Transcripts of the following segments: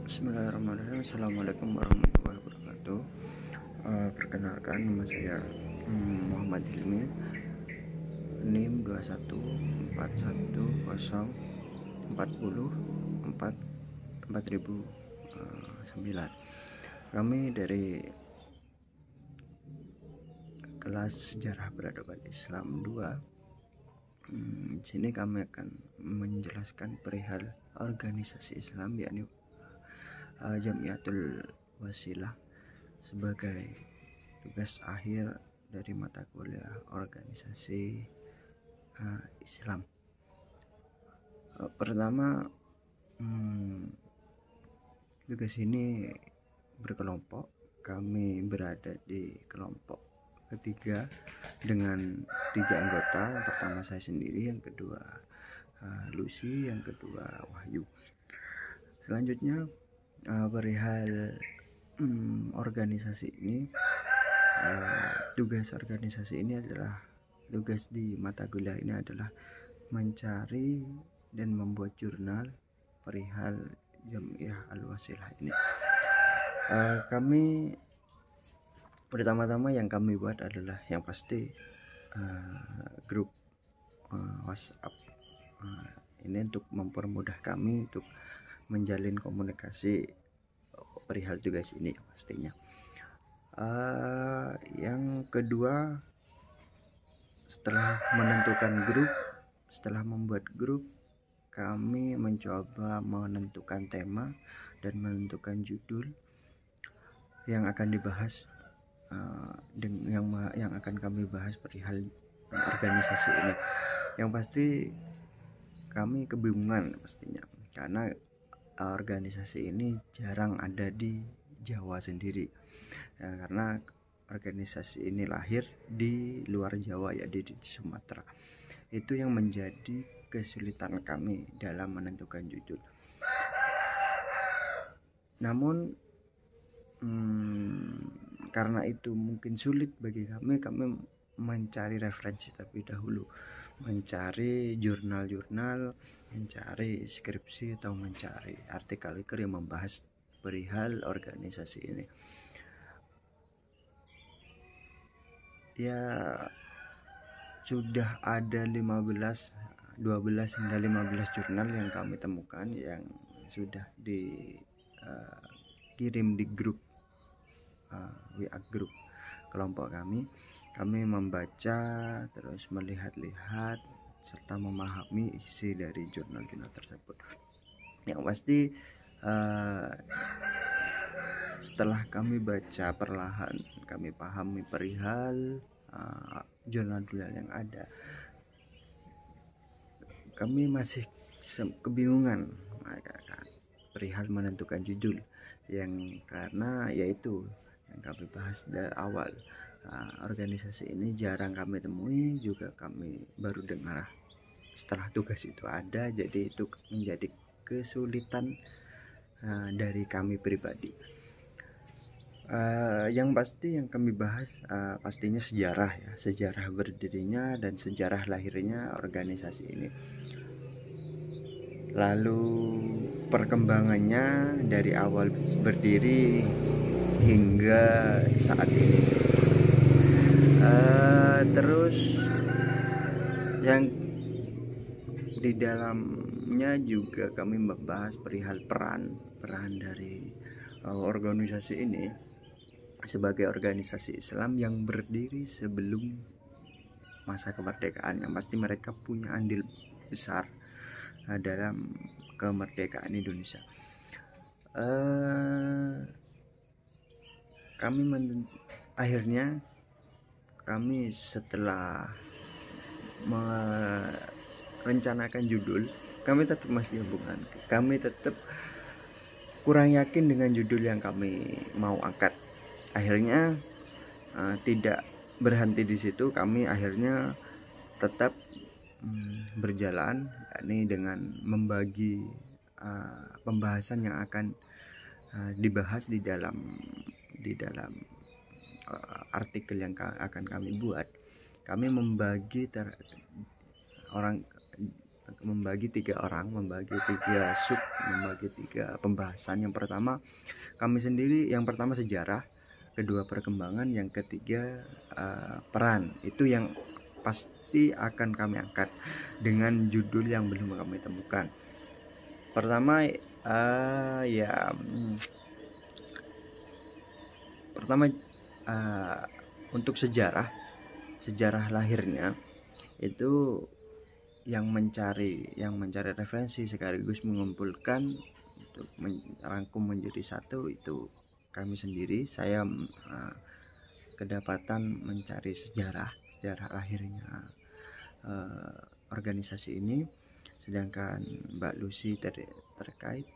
Bismillahirrahmanirrahim. Assalamualaikum warahmatullahi wabarakatuh. Perkenalkan, nama saya Muhammad Hilmi, NIM 214104044009. Kami dari kelas Sejarah Peradaban Islam 2. Di sini kami akan menjelaskan perihal organisasi Islam, yakni Jamiatul Wasilah, sebagai tugas akhir dari mata kuliah organisasi Islam. Pertama, tugas ini berkelompok. Kami berada di kelompok ketiga dengan 3 anggota. Yang pertama saya sendiri, yang kedua Lucy, yang kedua Wahyu. Selanjutnya perihal organisasi ini, tugas organisasi ini adalah tugas di mata kuliah ini adalah mencari dan membuat jurnal perihal Jamiah Al-Wasilah ini. Kami pertama-tama yang kami buat adalah yang pasti grup WhatsApp. Ini untuk mempermudah kami untuk menjalin komunikasi perihal tugas ini pastinya. Yang kedua, setelah membuat grup, kami mencoba menentukan tema dan menentukan judul yang akan dibahas, yang akan kami bahas perihal organisasi ini. Yang pasti kami kebingungan pastinya, karena organisasi ini jarang ada di Jawa sendiri, karena organisasi ini lahir di luar Jawa, ya di Sumatera. Itu yang menjadi kesulitan kami dalam menentukan judul. Namun karena itu mungkin sulit bagi kami mencari referensi terlebih dahulu, mencari jurnal-jurnal, mencari skripsi, atau mencari artikel yang membahas perihal organisasi ini. Ya, sudah ada 12 hingga 15 jurnal yang kami temukan yang sudah dikirim di grup WA grup kelompok kami. Kami membaca, terus melihat-lihat serta memahami isi dari jurnal-jurnal tersebut. Yang pasti setelah kami baca perlahan, kami pahami perihal jurnal-jurnal yang ada. Kami masih kebingungan perihal menentukan judul, yang karena yaitu yang kami bahas dari awal, organisasi ini jarang kami temui, juga kami baru dengar setelah tugas itu ada. Jadi itu menjadi kesulitan dari kami pribadi. Yang pasti yang kami bahas pastinya sejarah berdirinya dan sejarah lahirnya organisasi ini, lalu perkembangannya dari awal berdiri hingga saat ini. Terus yang di dalamnya juga kami membahas perihal peran dari organisasi ini sebagai organisasi Islam yang berdiri sebelum masa kemerdekaan. Yang pasti mereka punya andil besar dalam kemerdekaan Indonesia. Akhirnya kami setelah merencanakan judul, kami tetap masih hubungan. Kami tetap kurang yakin dengan judul yang kami mau angkat. Akhirnya tidak berhenti di situ. Kami akhirnya tetap berjalan, yakni dengan membagi pembahasan yang akan dibahas di dalam artikel yang akan kami buat. Kami membagi membagi 3 orang, membagi 3 sub, membagi 3 pembahasan. Yang pertama kami sendiri, yang pertama sejarah, kedua perkembangan, yang ketiga peran. Itu yang pasti akan kami angkat dengan judul yang belum kami temukan. Pertama untuk sejarah lahirnya itu yang mencari referensi sekaligus mengumpulkan untuk merangkum menjadi satu, itu kami sendiri. Saya kedapatan mencari sejarah lahirnya organisasi ini, sedangkan Mbak Lucy terkait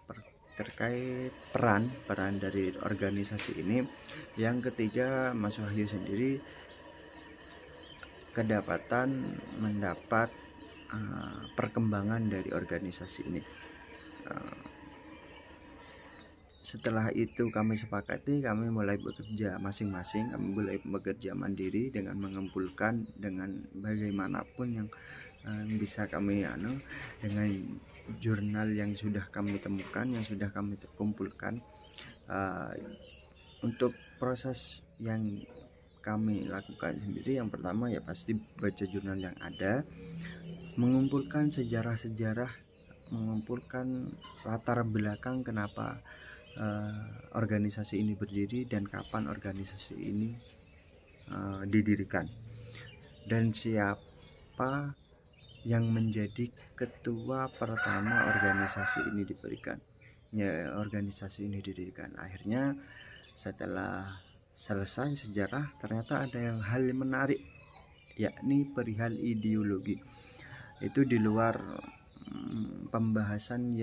peran dari organisasi ini. Yang ketiga, Mas Wahyu sendiri kedapatan mendapat perkembangan dari organisasi ini. Setelah itu kami sepakati, kami mulai bekerja masing-masing, kami mulai bekerja mandiri dengan mengumpulkan dengan bagaimanapun yang bisa kami dengan jurnal yang sudah kami temukan, yang sudah kami kumpulkan. Untuk proses yang kami lakukan sendiri, yang pertama ya pasti baca jurnal yang ada, mengumpulkan sejarah, mengumpulkan latar belakang kenapa organisasi ini berdiri dan kapan organisasi ini didirikan, dan siapa yang menjadi ketua pertama organisasi ini didirikan. Akhirnya setelah selesai sejarah, ternyata ada hal yang menarik, yakni perihal ideologi. Itu di luar pembahasan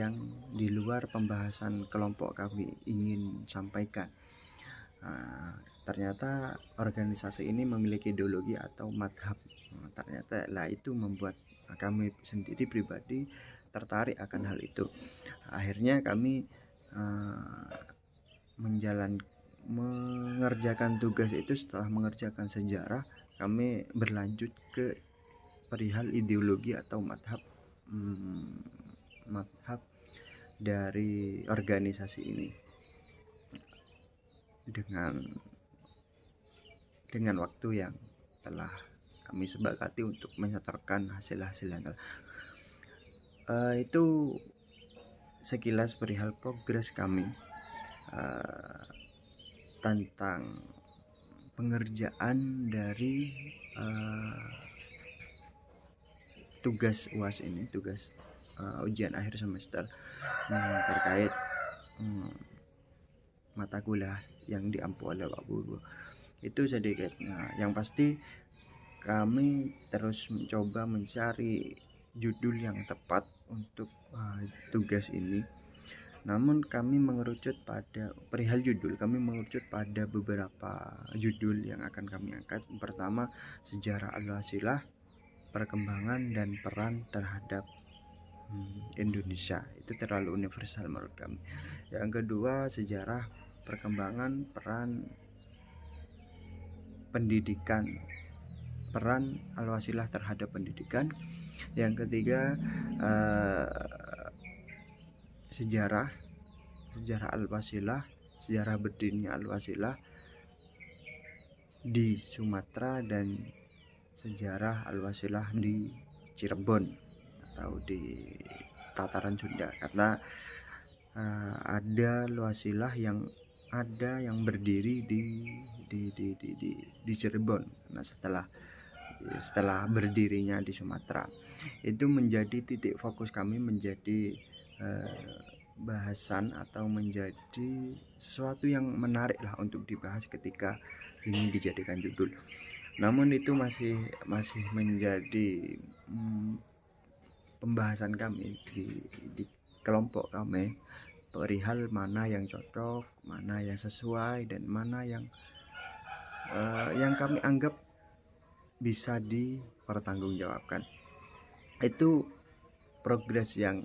kelompok kami ingin sampaikan. Ternyata organisasi ini memiliki ideologi atau madhab. Ternyata itu membuat kami sendiri pribadi tertarik akan hal itu. Akhirnya kami mengerjakan tugas itu. Setelah mengerjakan sejarah, kami berlanjut ke perihal ideologi atau madhab dari organisasi ini, dengan waktu yang telah kami sepakati untuk menyetorkan hasil-hasil yang telah itu sekilas perihal progres kami tentang pengerjaan dari tugas UAS ini, tugas ujian akhir semester terkait mata kuliah yang diampu oleh Pak Guru. Itu sedikit. Yang pasti kami terus mencoba mencari judul yang tepat untuk tugas ini. Namun kami mengerucut pada perihal judul, kami mengerucut pada beberapa judul yang akan kami angkat. Pertama, sejarah Al-Wasilah, perkembangan dan peran terhadap Indonesia. Itu terlalu universal menurut kami. Yang kedua, sejarah, perkembangan, peran pendidikan, peran Al-Wasilah terhadap pendidikan. Yang ketiga, sejarah Al-Wasilah, sejarah berdirinya Al-Wasilah di Sumatera dan sejarah Al-Wasilah di Cirebon atau di tataran Sunda, karena ada Al-Wasilah yang berdiri di Cirebon. Nah, setelah berdirinya di Sumatera, itu menjadi titik fokus kami, menjadi bahasan atau menjadi sesuatu yang menarik lah untuk dibahas ketika ini dijadikan judul. Namun itu masih menjadi pembahasan kami di kelompok kami, perihal mana yang cocok, mana yang sesuai, dan mana yang kami anggap bisa dipertanggungjawabkan. Itu progres yang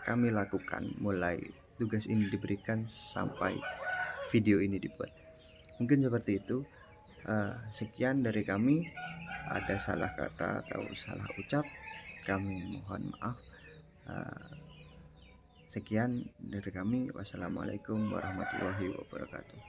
kami lakukan mulai tugas ini diberikan sampai video ini dibuat. Mungkin seperti itu. Sekian dari kami. Ada salah kata atau salah ucap, Kami mohon maaf. Sekian dari kami. Wassalamualaikum warahmatullahi wabarakatuh.